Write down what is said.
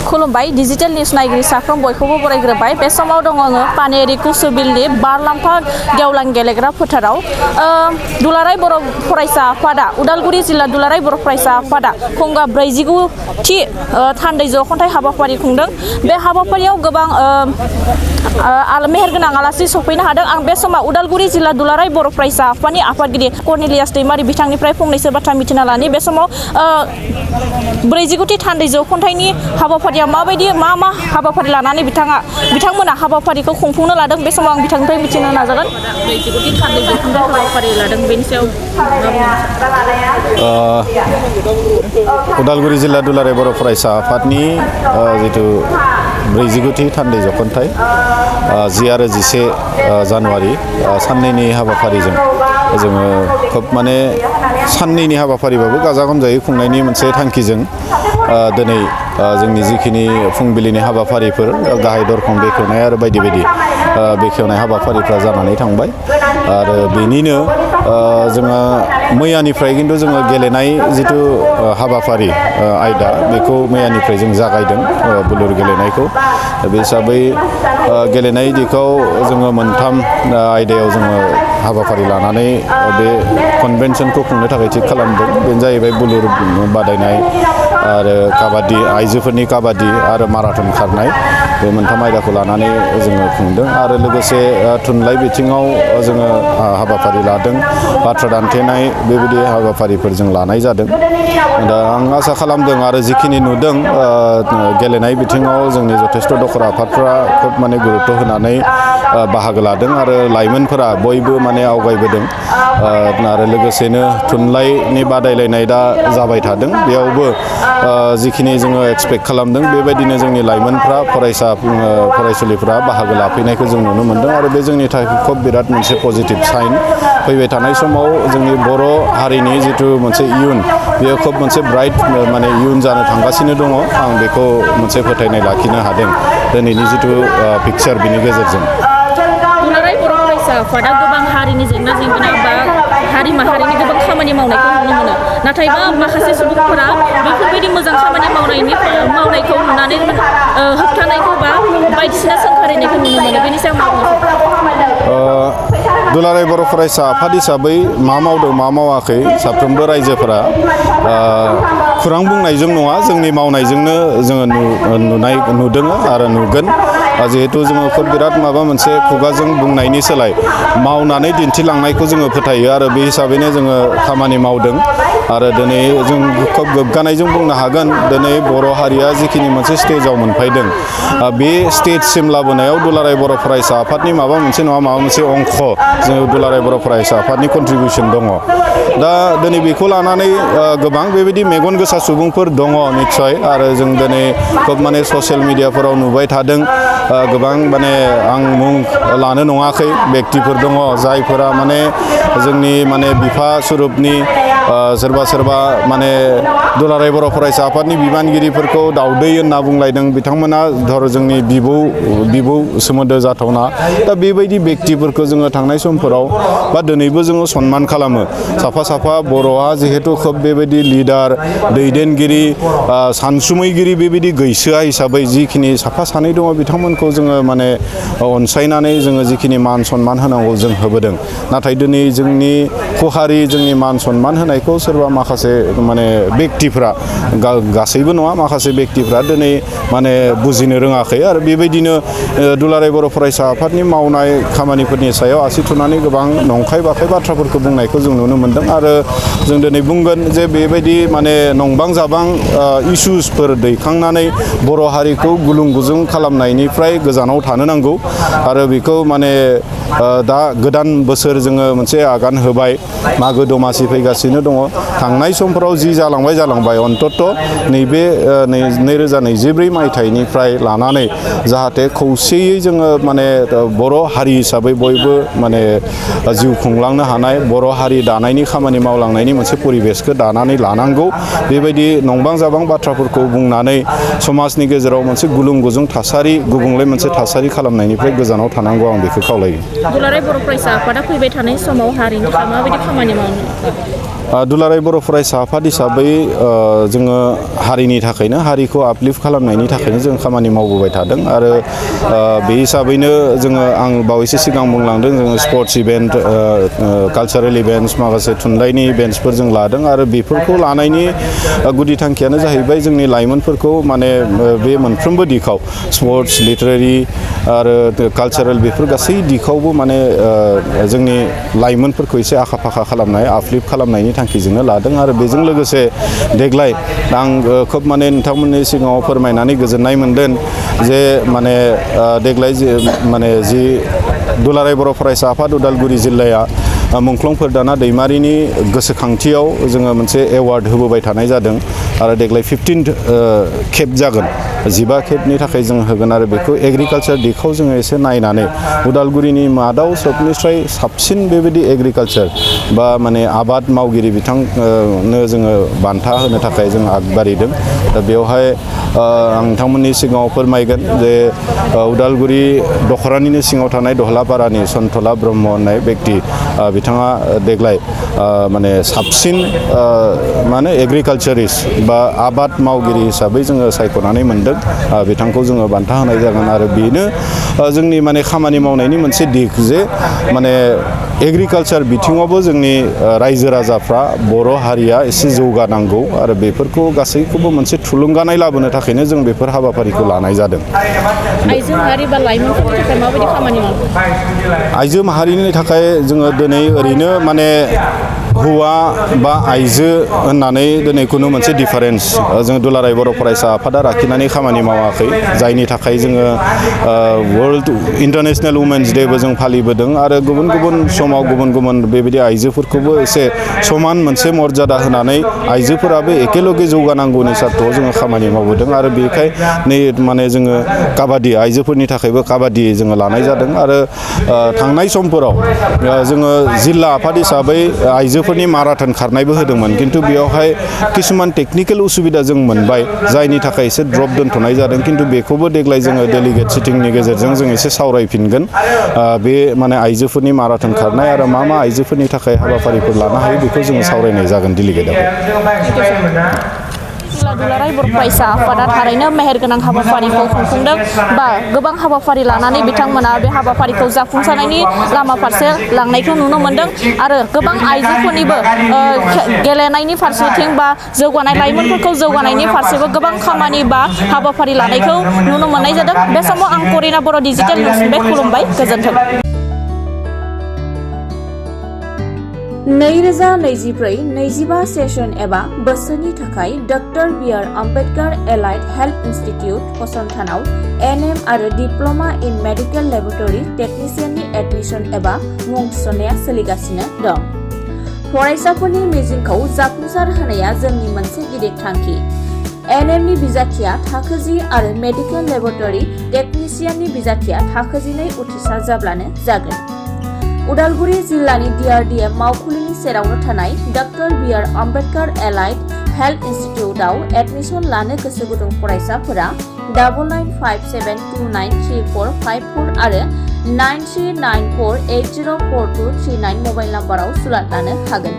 खुलुमबाय digital news नायगिरि साफ्रोम बयखौबो बरायग्रोबाय बे समाव दङ आङो पानेरि कुसुबिलनि बारलाम्फा गेवलां गेलेग्रा फोथाराव दुलाराय बर' फरायसा आफादा उदालगुरि जिल्ला दुलाराय बर' फरायसा आफादा खुंगा 49थि थान्दै जख'न्थाइ हाबाफारि खुंदों बे हाबाफारियाव गोबां मेहेरगोनां आलासि सफैनो हादों आं बे समाव उदालगुरि जिल्ला दुलाराय बर' फरायसा आफादनि आफादगिरि कर्नेलियास दैमारि बिथांनिफ्राय फंनैसो बाथ्रा मिथिना लानि बे समाव 49थि थान्दै जख'न्थाइनि हाबाफारिया माबायदि मा हाबाफारि लानानै बिथांमोना हाबाफारिखौ खुंफुंनो लादों बे समाव आं बिथांनिफ्राय मिथिनो नाजागोन 49थि थान्दै जख'न्थाइ हाबाफारि लादों बेनि सायाव उदालगुरि जिल्ला दुलाराय बर' फरायसा आफादनि जिथु 49थि थान्दै जख'न्थाइ 10 आरो 11 जानुवारि साननैनि हाबाफारिजों जोङो खोब माने साननैनि हाबाफारिबाबो गाजा गोमजायै खुंनायनि मोनसे थांखिजों दिनै जोंनि जिखिनि फुंबिलिनि हाबाफारिफोर गाहाय दरखं बेखेवनाय आरो बायदि बायदि बेखेवनाय हाबाफारिफ्रा जानानै थांबाय आरो बेनिनो जोङो मैयानिफ्राय खिन्थु जोङो गेलेनाय जिथु हाबाफारि आयदा बेखौ मैयानिफ्राय जों जागायदों बुलुर गेलेनायखौ बे हिसाबै गेलेनाय दिगाव जोङो मोनथाम आयदायाव जोङो हाबाफारि लानानै बे कनभेनसनखौ खुंनो थाखाय थिग खालामदों बेनो जाहैबाय बुलुर बादायनाय आरो काबादि आइजोफोरनि काबादि आरो माराथन खारनाय बे मोनथाम आयदाखौ लानानै जोङो खुंदों आरो लोगोसे थुनलाइ बिथिङाव जोङो हाबाफारि लादों बाथ्रा दान्थेनाय बेबायदि हाबाफारिफोर जों लानाय जादों दा आं आसा खालामदों आरो जिखिनि नुदों गेलेनाय बिथिङाव जोंनि जथेस्थ' दखरा आफादफ्रा खोब माने गुरुत्त होनानै बाहागो लादों आरो लाइमोनफोरा बयबो माने आवगायबोदों आरो लोगोसेनो थुनलाइनि बादायलायनाय दा जाबाय थादों बेयावबो जिखिनि जोङो एक्सपेक्ट खालामदों बेबायदिनो जोंनि लाइमोनफ्रा फरायसुलिफ्रा बाहागो लाफैनायखौ जों नुनो मोनदों आरो बे जोंनि थाखाय खोब बिराद मोनसे पजिटिभ साइन फैबाय थानाय समाव जोंनि बर' हारिनि जिथु मोनसे इयुन बेयो खोब मोनसे ब्राइट माने इयुन जानो थांगासिनो दङ आं बेखौ मोनसे फोथायनाय लाखिनो हादों दिनैनि जिथु पिक्चार बिनि गेजेरजों दुलाराय बर' फरायसा आफादा गोबां हारिनि जेंना जेंगोना बा हारि माहारिनि गोबां खामानि मावनायखौ नुनो मोनो नाथायबा माखासे सुबुंफोरा बेफोरबायदि मोजां खामानि मावनायखौ नुनानै होबथानायखौ बा बायदिसिना सोंखारिनायखौ नुनो मोनो बेनि सायाव दुलाराय बर' फरायसा आफाद हिसाबै मा मावदों मा मावाखै साफ्रोमबो रायजोफोरा खुरां बुंनायजों नङा जोंनि मावनायजोंनो जोङो नुदों आरो नुगोन जिहेतु जोङो खोब बिराद माबा मोनसे खुगाजों बुंनायनि सोलाय मावनानै दिन्थिलांनायखौ जोङो फोथायो आरो बे हिसाबैनो जोङो खामानि मावदों आरो दिनै जों खोब गोग्गानायजों बुंनो हागोन दिनै बर' हारिया जिखिनि मोनसे स्टेजाव मोनफैदों बे स्टेजसिम लाबोनायाव दुलाराय बर' फरायसा आफादनि माबा मोनसे नङा माबा मोनसे अंख जोङो दुलाराय बर' फरायसा आफादनि कन्ट्रिबिउसन दङ दा दिनै बेखौ लानानै गोबां बेबायदि मेगन गोसा सुबुंफोर दङ निस्सय आरो जों दिनै खोब माने ससियेल मिडियाफोराव नुबाय थादों गोबां माने आं मुं लानो नङाखै बेक्तिफोर दङ जायफोरा माने जोंनि माने बिफा सुरुपनि सोरबा माने दुलाराय बर' फरायसा आफादनि बिबानगिरिफोरखौ दावदै होनना बुंलायदों बिथांमोना धर जोंनि बिबौ सोमोन्दो जाथावना दा बेबायदि बेक्तिफोरखौ जोङो थांनाय समफोराव बा दिनैबो जोङो सनमान खालामो साफा बर'आ जिहेतु खोब बेबायदि लिडार दैदेनगिरि सानसुमैगिरि बेबायदि गैसोआ हिसाबै जिखिनि साफा सानै दङ बिथांमोनखौ जोङो माने अनसायनानै जोङो जिखिनि मान सनमान होनांगौ जों होबोदों नाथाय दिनै जोंनि खहारि जोंनि मान सनमान होनायखौ सोरबा माखासे माने बेक्तिफ्रा गासैबो नङा माखासे बेक्तिफ्रा दिनै माने बुजिनो रोङाखै आरो बेबायदिनो दुलाराय बर' फरायसा आफादनि मावनाय खामानिफोरनि सायाव आसि थुनानै गोबां नंखाय बाखाय बाथ्राफोरखौ बुंनायखौ जों नुनो मोनदों आरो जों दिनै बुंगोन जे बेबायदि माने नंबां जाबां इस्युसफोर दैखांनानै बर' हारिखौ गुलुं गुजुं खालामनायनिफ्राय गोजानाव थानो नांगौ आरो बेखौ माने दा गोदान बोसोर जोङो मोनसे आगान होबाय मागो दमासि फैगासिनो दङ थांनाय समफोराव जि जालांबाय अन्तत नैबे 2024 मायथाइनिफ्राय लानानै जाहाथे खौसेयै जोङो माने बर' हारि हिसाबै बयबो माने जिउ खुंलांनो हानाय बर' हारि दानायनि खामानि मावलांनायनि मोनसे परिबेसखौ दानानै लानांगौ बेबायदि नंबां जाबां बाथ्राफोरखौ बुंनानै समाजनि गेजेराव मोनसे गुलुं गुजुं थासारि गुबुंले मोनसे थासारि खालामनायनिफ्राय गोजानाव थानांगौ आं बेखौ खावलायो। दुलाराय बर' फरायसा आफादा फैबाय थानाय समाव हारिनि थाखाय माबायदि खामानि मावनो दुलाराय बर' फरायसा आफाद हिसाबै जोङो हारिनि थाखायनो हारिखौ आपलिफ्ट खालामनायनि थाखायनो जों खामानि मावबोबाय थादों आरो बे हिसाबैनो जोङो आं बावैसो सिगां बुंलांदों जोङो स्पर्ट्स इभेन्ट कालचारेल इभेन्ट्स माखासे थुनलाइनि इभेन्ट्सफोर जों लादों आरो बेफोरखौ लानायनि गुदि थांखियानो जाहैबाय जोंनि लाइमोनफोरखौ माने बे मोनफ्रोमबो दिखाव स्पर्ट्स लिटारेरि आरो कालचारेल बेफोर गासै दिखावबो माने जोंनि लाइमोनफोरखौ एसे आखा फाखा खालामनाय आपलिफ्ट खालामनायनि थांखिजोंनो लादों आरो बेजों लोगोसे देग्लाय आं खोब माने नोंथांमोननि सिगाङाव फोरमायनानै गोजोननाय मोनदों जे माने देग्लाय जि दुलाराय बर' फरायसा आफाद उदालगुरि जिल्लाया मुंख्लं फोरदाना दैमारिनि गोसोखांथियाव जोङो मोनसे एवार्ड होबोबाय थानाय जादों आरो देग्लाय 15 खेब जागोन 15 खेबनि थाखाय जों होगोन आरो बेखौ एग्रिकालचार दिखाव जोङो एसे नायनानै उदालगुरिनि मादाव सबनिफ्राय साबसिन बेबायदि एग्रिकालचार बा माने आबाद मावगिरि बिथांनो जोङो बान्था होनो थाखाय जों आगबारिदों दा बेवहाय आं नोंथांमोननि सिगाङाव फोरमायगोन जे उदालगुरि दखरानिनो सिङाव थानाय दहलापारानि सन्तला ब्रह्म होननाय बेक्ति बिथाङा देग्लाय माने साबसिन माने एग्रिकालचारिस्ट बा आबाद मावगिरि हिसाबै जोङो सायख'नानै मोनदों बिथांखौ जोङो बान्था होनाय जागोन आरो बेनो जोंनि माने खामानि मावनायनि मोनसे दिग जे माने एग्रिकालचार बिथिङावबो जोंनि रायजो राजाफ्रा बर' हारिया एसे जौगानांगौ आरो बेफोरखौ गासैखौबो मोनसे थुलुंगानाय लाबोनो थाखायनो जों बेफोर हाबाफारिखौ लानाय जादों। आइजो माहारि बा लाइमोनफोरनि थाखाय माबायदि खामानि मावो? आइजो माहारिनि थाखाय जोङो दिनै ओरैनो माने हौवा बा आइजो होननानै दिनै खुनु मोनसे डिफारेन्स जों दुलाराय बर' फरायसा आफादा लाखिनानै खामानि मावाखै जायनि थाखाय जोङो वर्ल्ड इन्टारनेशनेल वुमेन्स डेबो जों फालिबोदों आरो गुबुन गुबुन समाव गुबुन गुबुन बेबायदि आइजोफोरखौबो एसे समान मोनसे मर्यादा होनानै आइजोफोराबो एखेलगे जौगानांगौनि सार्थआव जोङो खामानि मावबोदों आरो बेखाय नै माने जोङो काबादि आइजोफोरनि थाखायबो काबादि जोङो लानाय जादों आरो थांनाय समफोराव जोङो जिल्ला आफाद हिसाबै आइजोफोरनि माराथन खारनायबो होदोंमोन खिन्थु बेयावहाय किसुमान टेकनिकेल उसुबिदा जों मोनबाय जायनि थाखाय एसे ड्रप दोनथ'नाय जादों खिन्थु बेखौबो देग्लाय जोङो डेलिगेट सिटिंनि गेजेरजों जों एसे सावरायफिनगोन बे माने आइजोफोरनि माराथन खारनाय आरो मा आइजोफोरनि थाखाय हाबाफारिफोर लानो हायो बेखौ जोङो सावरायनाय जागोन डेलिगेटआव। दुलाराय बर' फरायसा आफादा थारैनो मेहेरगोनां हाबाफारिखौ खुंफुंदों बा गोबां हाबाफारि लानानै बिथांमोना बे हाबाफारिखौ जाफुंसारनायनि लामा फारसे लांनायखौ नुनो मोनदों आरो गोबां आइजोफोरनिबो गेलेनायनि फारसेथिं बा जौगानाय लाइमोनफोरखौ जौगानायनि फारसेबो गोबां खामानि बा हाबाफारि लानायखौ नुनो मोननाय जादों। बे समाव आं करिना बर' डिजिटेल निउसनिफ्राय खुलुमबाय गोजोन्थों। 2024-25 सेसन एबा बोसोरनि थाखाय doctor B R. Ambedkar allied health institute फसंथानाव एनएम आरो डिप्ल'मा इन मेडिकेल लेबरेटरि टेक्निशियाननि एडमिशन एबा मुं थिसननाया सोलिगासिनो दं। फरायसाफोरनि मिजिंखौ जाफुंसार होनाया जोंनि मोनसे गिदिर थांखि। एनएमनि बिजाथिया थाखो 10 आरो मेडिकेल लेबरेटरि टेक्निशियाननि बिजाथिया थाखो 12 उथ्रिसार जाब्लानो जागोन। उदालगुरि जिल्लानि DRDM मावखुलिनि सेरावनो थानाय doctor B R. Ambedkar allied health इन्स्टिट्युटआव admission लानो गोसो गुदुं फरायसाफोरा 9957293454 आरो 9394804239 मबाइल नाम्बाराव सुलाद लानो हागोन।